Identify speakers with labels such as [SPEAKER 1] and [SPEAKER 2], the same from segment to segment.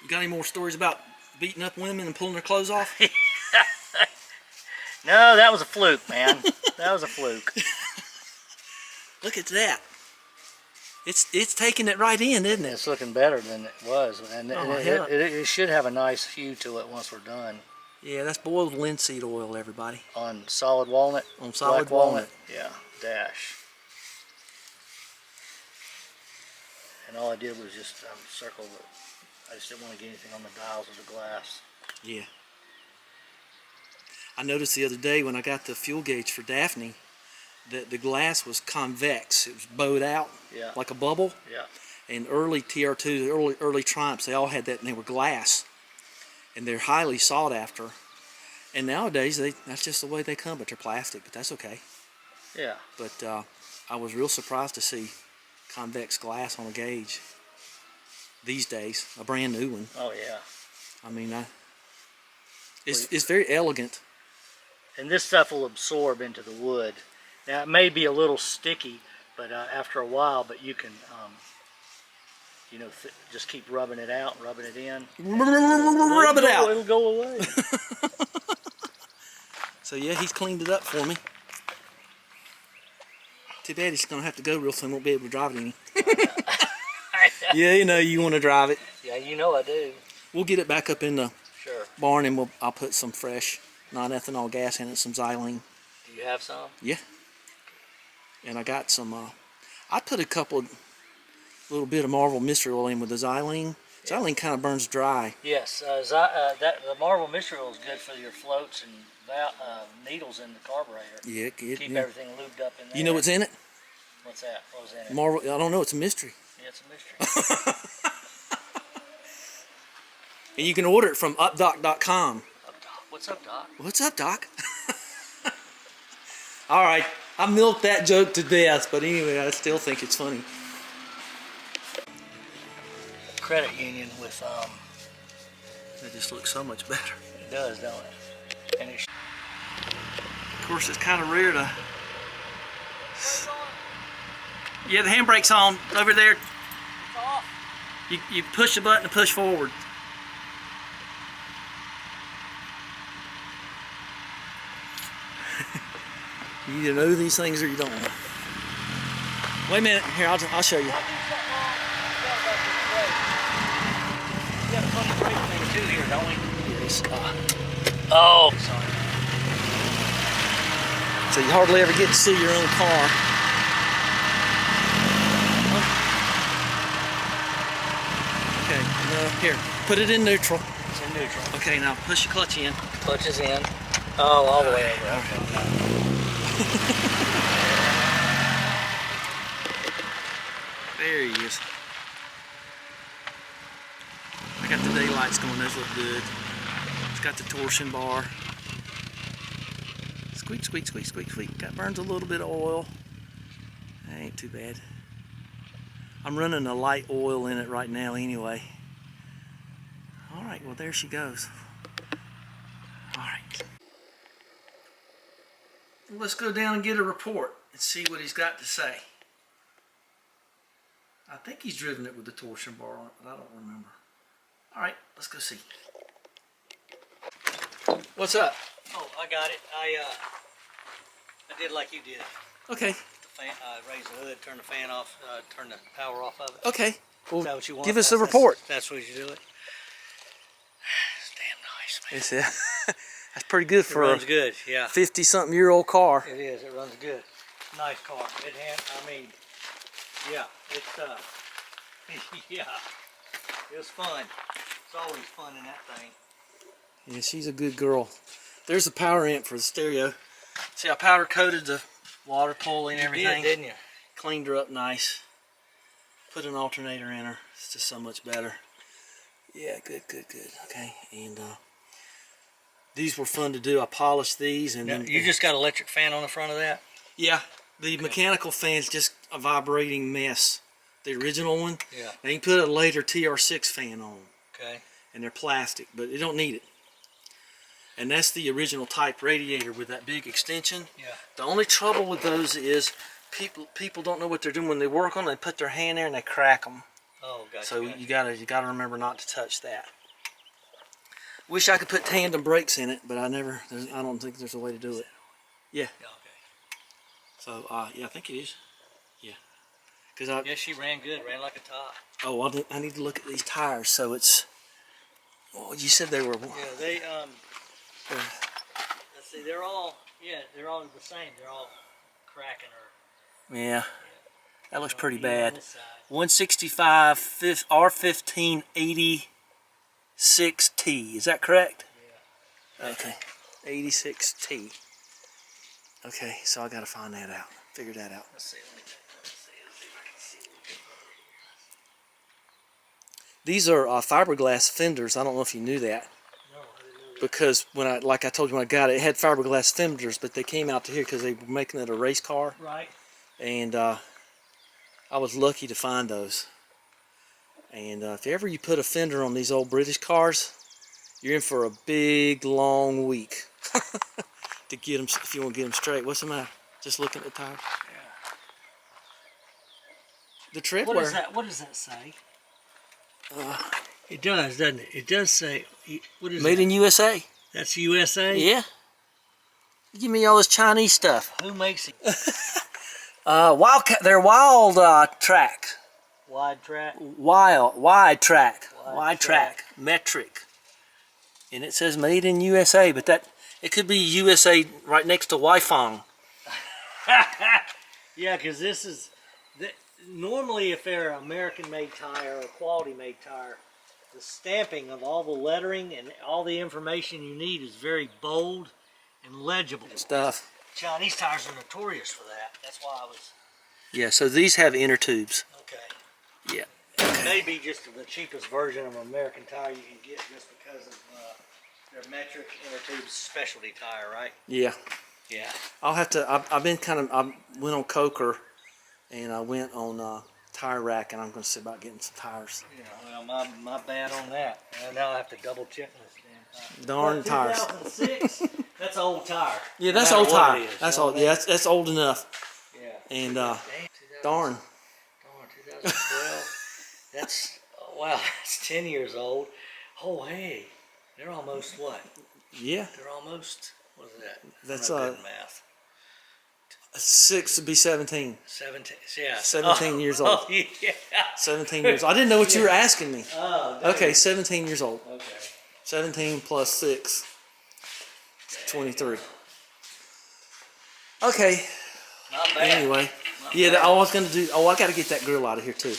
[SPEAKER 1] You got any more stories about beating up women and pulling their clothes off?
[SPEAKER 2] No, that was a fluke, man. That was a fluke.
[SPEAKER 1] Look at that. It's taking it right in, isn't it?
[SPEAKER 2] It's looking better than it was, and it should have a nice hue to it once we're done.
[SPEAKER 1] Yeah, that's boiled linseed oil, everybody.
[SPEAKER 2] On solid walnut?
[SPEAKER 1] On solid
[SPEAKER 2] black
[SPEAKER 1] walnut.
[SPEAKER 2] Yeah, dash. And all I did was just circle the, I just didn't want to get anything on the dials of the glass.
[SPEAKER 1] Yeah. I noticed the other day when I got the fuel gauge for Daphne that the glass was convex. It was bowed out like a bubble.
[SPEAKER 2] Yeah.
[SPEAKER 1] And early TR2, early Triumphs, they all had that, and they were glass. And they're highly sought after. And nowadays, that's just the way they come, but they're plastic, but that's okay.
[SPEAKER 2] Yeah.
[SPEAKER 1] But I was real surprised to see convex glass on a gauge these days, a brand new one.
[SPEAKER 2] Oh, yeah.
[SPEAKER 1] I mean, it's very elegant.
[SPEAKER 2] And this stuff will absorb into the wood. Now, it may be a little sticky, but after a while, but you can, you know, just keep rubbing it out, rubbing it in.
[SPEAKER 1] Rub it out.
[SPEAKER 2] It'll go away.
[SPEAKER 1] So yeah, he's cleaned it up for me. Too bad he's gonna have to go real soon. Won't be able to drive it any. Yeah, you know you want to drive it.
[SPEAKER 2] Yeah, you know I do.
[SPEAKER 1] We'll get it back up in the
[SPEAKER 2] Sure.
[SPEAKER 1] barn, and I'll put some fresh non-ethanol gas in it, some xylene.
[SPEAKER 2] Do you have some?
[SPEAKER 1] Yeah. And I got some. I put a little bit of Marvel Mystery Oil in with the xylene. Xylene kind of burns dry.
[SPEAKER 2] Yes, the Marvel Mystery Oil is good for your floats and needles in the carburetor.
[SPEAKER 1] Yeah,
[SPEAKER 2] Keep everything lubed up in there.
[SPEAKER 1] You know what's in it?
[SPEAKER 2] What's that? What was in it?
[SPEAKER 1] Marvel. I don't know. It's a mystery.
[SPEAKER 2] Yeah, it's a mystery.
[SPEAKER 1] And you can order it from updoc.com.
[SPEAKER 2] What's up, Doc?
[SPEAKER 1] What's up, Doc? All right, I milked that joke to death, but anyway, I still think it's funny.
[SPEAKER 2] Credit union with
[SPEAKER 1] It just looks so much better.
[SPEAKER 2] It does, don't it? And it's
[SPEAKER 1] Of course, it's kind of rare to. Yeah, the handbrake's on over there.
[SPEAKER 2] It's off.
[SPEAKER 1] You push the button to push forward. You either know these things or you don't. Wait a minute. Here, I'll show you.
[SPEAKER 2] We got a funny brake thing too here, don't we?
[SPEAKER 1] Yes.
[SPEAKER 2] Oh, sorry.
[SPEAKER 1] So you hardly ever get to see your own car. Okay, here, put it in neutral.
[SPEAKER 2] It's in neutral.
[SPEAKER 1] Okay, now push your clutch in.
[SPEAKER 2] Clutch is in. Oh, all the way over. Okay.
[SPEAKER 1] There he is. I got the daylights going, those look good. It's got the torsion bar. Squeak, squeak, squeak, squeak, squeak. Got burns a little bit of oil. That ain't too bad. I'm running a light oil in it right now anyway. Alright, well there she goes. Alright. Let's go down and get a report and see what he's got to say. I think he's driven it with the torsion bar on it, but I don't remember. Alright, let's go see. What's up?
[SPEAKER 2] Oh, I got it. I did like you did.
[SPEAKER 1] Okay.
[SPEAKER 2] The fan, raise the hood, turn the fan off, turn the power off of it.
[SPEAKER 1] Okay. Well,
[SPEAKER 2] Is that what you want?
[SPEAKER 1] give us a report.
[SPEAKER 2] That's what you do it. It's damn nice, man.
[SPEAKER 1] It's, that's pretty good for
[SPEAKER 2] It runs good, yeah.
[SPEAKER 1] 50-something-year-old car.
[SPEAKER 2] It is. It runs good. Nice car. I mean, yeah. It's yeah. It was fun. It's always fun in that thing.
[SPEAKER 1] Yeah, she's a good girl. There's the power amp for the stereo. See, I powder coated the water pulley and everything.
[SPEAKER 2] You did, didn't you?
[SPEAKER 1] Cleaned her up nice. Put an alternator in her. It's just so much better. Yeah, good, good, good. Okay, and these were fun to do. I polished these, and
[SPEAKER 2] Now,
[SPEAKER 1] then
[SPEAKER 2] you just got an electric fan on the front of that?
[SPEAKER 1] yeah, the mechanical fan's just a vibrating mess. The original one.
[SPEAKER 2] Yeah.
[SPEAKER 1] Now you can put a later TR6 fan on,
[SPEAKER 2] Okay.
[SPEAKER 1] and they're plastic, but you don't need it. And that's the original type radiator with that big extension.
[SPEAKER 2] Yeah.
[SPEAKER 1] The only trouble with those is people don't know what they're doing when they work on them. They put their hand there and they crack them.
[SPEAKER 2] Oh, gotcha.
[SPEAKER 1] So you gotta remember not to touch that. Wish I could put tandem brakes in it, but I don't think there's a way to do it. Yeah.
[SPEAKER 2] Okay.
[SPEAKER 1] So yeah, I think it is. Yeah. Cause
[SPEAKER 2] Yeah, she ran good. Ran like a top.
[SPEAKER 1] oh, I need to look at these tires. So it's. Oh, you said they were.
[SPEAKER 2] Yeah, they let's see, they're all they're all the same. They're all cracking or
[SPEAKER 1] Yeah. That looks pretty
[SPEAKER 2] even on
[SPEAKER 1] bad.
[SPEAKER 2] this side.
[SPEAKER 1] 165 R15 86T. Is that correct?
[SPEAKER 2] Yeah.
[SPEAKER 1] Okay. 86T. Okay, so I gotta find that out. Figure that out.
[SPEAKER 2] Let's see. Let me see if I can see.
[SPEAKER 1] These are fiberglass fenders. I don't know if you knew that.
[SPEAKER 2] No, I didn't know that.
[SPEAKER 1] Because like I told you when I got it, it had fiberglass fenders, but they came out to here because they were making it a race car.
[SPEAKER 2] Right.
[SPEAKER 1] And I was lucky to find those. And if ever you put a fender on these old British cars, you're in for a big, long week to get them, if you want to get them straight. What's the matter? Just looking at the tires?
[SPEAKER 2] Yeah.
[SPEAKER 1] The tread
[SPEAKER 2] What
[SPEAKER 1] wear.
[SPEAKER 2] does that? What does that say? It does, doesn't it? It does say. What is
[SPEAKER 1] Made
[SPEAKER 2] that?
[SPEAKER 1] in USA.
[SPEAKER 2] That's USA.
[SPEAKER 1] Yeah. You give me all this Chinese stuff.
[SPEAKER 2] Who makes it?
[SPEAKER 1] Wildcat. They're wild track.
[SPEAKER 2] Wide track.
[SPEAKER 1] Wide track.
[SPEAKER 2] Wide
[SPEAKER 1] Wide
[SPEAKER 2] track.
[SPEAKER 1] track. Metric. And it says made in USA, but it could be USA right next to Weifang.
[SPEAKER 2] Yeah, because this is normally if they're American-made tire or quality-made tire, the stamping of all the lettering and all the information you need is very bold and legible.
[SPEAKER 1] Stuff.
[SPEAKER 2] Chinese tires are notorious for that. That's why I was
[SPEAKER 1] Yeah, so these have inner tubes.
[SPEAKER 2] okay.
[SPEAKER 1] Yeah.
[SPEAKER 2] It may be just the cheapest version of an American tire you can get just because of their metric inner tube specialty tire, right?
[SPEAKER 1] Yeah.
[SPEAKER 2] Yeah.
[SPEAKER 1] I'll have to. I went on Coker, and I went on Tire Rack, and I'm going to see about getting some tires.
[SPEAKER 2] Yeah, well, my bad on that. Now I have to double check this damn tire.
[SPEAKER 1] Darn
[SPEAKER 2] What,
[SPEAKER 1] tires.
[SPEAKER 2] 2006? That's an old tire.
[SPEAKER 1] Yeah, that's
[SPEAKER 2] No
[SPEAKER 1] old
[SPEAKER 2] matter what
[SPEAKER 1] tire.
[SPEAKER 2] it is,
[SPEAKER 1] That's
[SPEAKER 2] you know
[SPEAKER 1] old.
[SPEAKER 2] what I
[SPEAKER 1] Yeah,
[SPEAKER 2] mean?
[SPEAKER 1] that's old enough.
[SPEAKER 2] Yeah.
[SPEAKER 1] And
[SPEAKER 2] Damn,
[SPEAKER 1] darn.
[SPEAKER 2] 2012. That's wow. That's 10 years old. Oh hey, they're almost what?
[SPEAKER 1] Yeah,
[SPEAKER 2] They're almost. What is that?
[SPEAKER 1] That's,
[SPEAKER 2] I'm not good at math.
[SPEAKER 1] 6 would be 17.
[SPEAKER 2] 17. Yeah.
[SPEAKER 1] 17 years old.
[SPEAKER 2] Oh yeah.
[SPEAKER 1] 17 years. I didn't know what you were asking me.
[SPEAKER 2] Oh. Dang.
[SPEAKER 1] Okay, 17 years old.
[SPEAKER 2] Okay.
[SPEAKER 1] 17 plus 6. 23. Okay.
[SPEAKER 2] Not bad.
[SPEAKER 1] Anyway,
[SPEAKER 2] Not
[SPEAKER 1] yeah.
[SPEAKER 2] bad.
[SPEAKER 1] I was gonna do. Oh, I got to get that grill out of here too.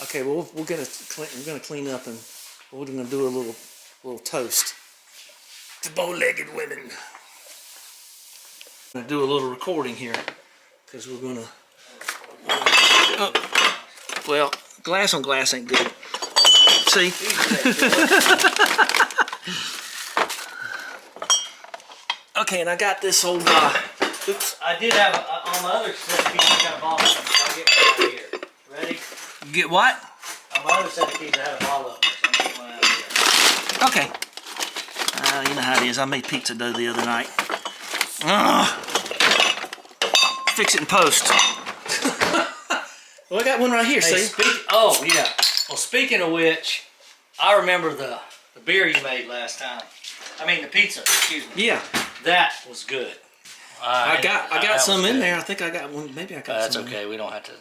[SPEAKER 1] Okay. Well, we're gonna clean up and we're gonna do a little toast to bow-legged women. I'm gonna do a little recording here because we're gonna. Oh, well, glass on glass ain't good. See. Okay, and I got this old. Oops.
[SPEAKER 2] I did have on my other set of keys. I got a bottle of them. So I'll get one out here. Ready?
[SPEAKER 1] You get what?
[SPEAKER 2] On my other set of keys, I had a bottle of them. So I'm getting one out here.
[SPEAKER 1] Okay. You know how it is. I made pizza dough the other night. Fix it in post. Well, I got one right here.
[SPEAKER 2] Hey,
[SPEAKER 1] See?
[SPEAKER 2] oh yeah. Well, speaking of which, I remember the beer you made last time. I mean the pizza. Excuse me.
[SPEAKER 1] Yeah.
[SPEAKER 2] That was good.
[SPEAKER 1] I got
[SPEAKER 2] that
[SPEAKER 1] some
[SPEAKER 2] was
[SPEAKER 1] in
[SPEAKER 2] good.
[SPEAKER 1] there. I think I got one. Maybe I got
[SPEAKER 2] That's
[SPEAKER 1] some.
[SPEAKER 2] okay. We don't have to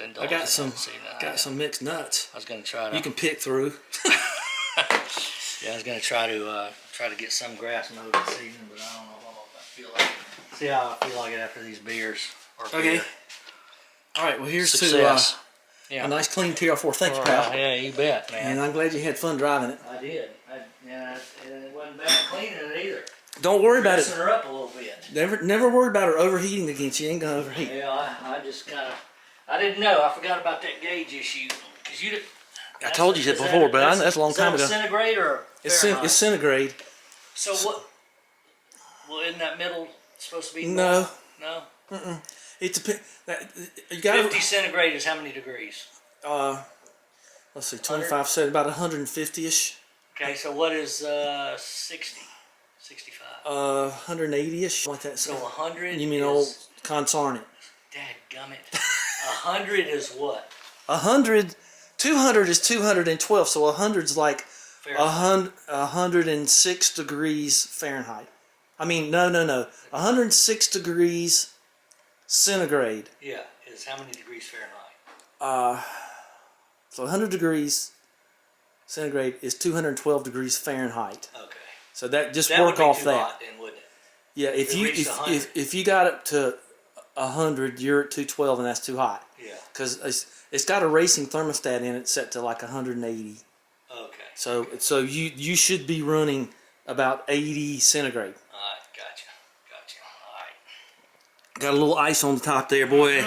[SPEAKER 2] indulge.
[SPEAKER 1] I got
[SPEAKER 2] in
[SPEAKER 1] some.
[SPEAKER 2] that. See, no,
[SPEAKER 1] Got some mixed nuts.
[SPEAKER 2] I was gonna try to.
[SPEAKER 1] You can pick through.
[SPEAKER 2] Yeah, I was gonna try to get some grass mowed this season, but I don't know how I feel like. See how I feel like it after these beers. Or
[SPEAKER 1] Okay.
[SPEAKER 2] beer.
[SPEAKER 1] All right. Well, here's
[SPEAKER 2] Success.
[SPEAKER 1] to
[SPEAKER 2] Yeah.
[SPEAKER 1] a nice clean TR4. Thank you,
[SPEAKER 2] All
[SPEAKER 1] pal.
[SPEAKER 2] right, yeah, you bet, man.
[SPEAKER 1] And I'm glad you had fun driving it.
[SPEAKER 2] I did. And it wasn't bad cleaning it either.
[SPEAKER 1] Don't worry about
[SPEAKER 2] Messing
[SPEAKER 1] it.
[SPEAKER 2] her up a little bit.
[SPEAKER 1] Never worry about her overheating again. She ain't gonna overheat.
[SPEAKER 2] Yeah, I just kind of, I didn't know. I forgot about that gauge issue. Cause you did.
[SPEAKER 1] I told you that before, but that's a long time ago.
[SPEAKER 2] Centigrade or
[SPEAKER 1] It's
[SPEAKER 2] Fahrenheit?
[SPEAKER 1] centigrade.
[SPEAKER 2] So what? Well, isn't that middle supposed to be?
[SPEAKER 1] No.
[SPEAKER 2] No.
[SPEAKER 1] It depends. You got
[SPEAKER 2] 50 centigrade is how many degrees?
[SPEAKER 1] Let's see, 25 said about 150ish.
[SPEAKER 2] Okay, so what is 60? 65.
[SPEAKER 1] 180ish, like that.
[SPEAKER 2] So 100.
[SPEAKER 1] You mean
[SPEAKER 2] is,
[SPEAKER 1] old consarnate?
[SPEAKER 2] Dadgummit. 100 is what?
[SPEAKER 1] 100 200 is 212, so 100's like
[SPEAKER 2] Fahrenheit.
[SPEAKER 1] 106 degrees Fahrenheit. I mean, no. 106 degrees centigrade.
[SPEAKER 2] Yeah, is how many degrees Fahrenheit?
[SPEAKER 1] So 100 degrees centigrade is 212 degrees Fahrenheit.
[SPEAKER 2] Okay.
[SPEAKER 1] So that just
[SPEAKER 2] That
[SPEAKER 1] work
[SPEAKER 2] would be
[SPEAKER 1] off
[SPEAKER 2] too
[SPEAKER 1] that.
[SPEAKER 2] hot then, wouldn't it?
[SPEAKER 1] Yeah, if
[SPEAKER 2] It
[SPEAKER 1] you
[SPEAKER 2] reached 100.
[SPEAKER 1] if you got up to 100, you're at 212, and that's too hot.
[SPEAKER 2] Yeah.
[SPEAKER 1] Because it's got a racing thermostat in it set to like 180.
[SPEAKER 2] Okay.
[SPEAKER 1] So you should be running about 80 centigrade.
[SPEAKER 2] All right, gotcha. All right.
[SPEAKER 1] Got a little ice on the top there, boy.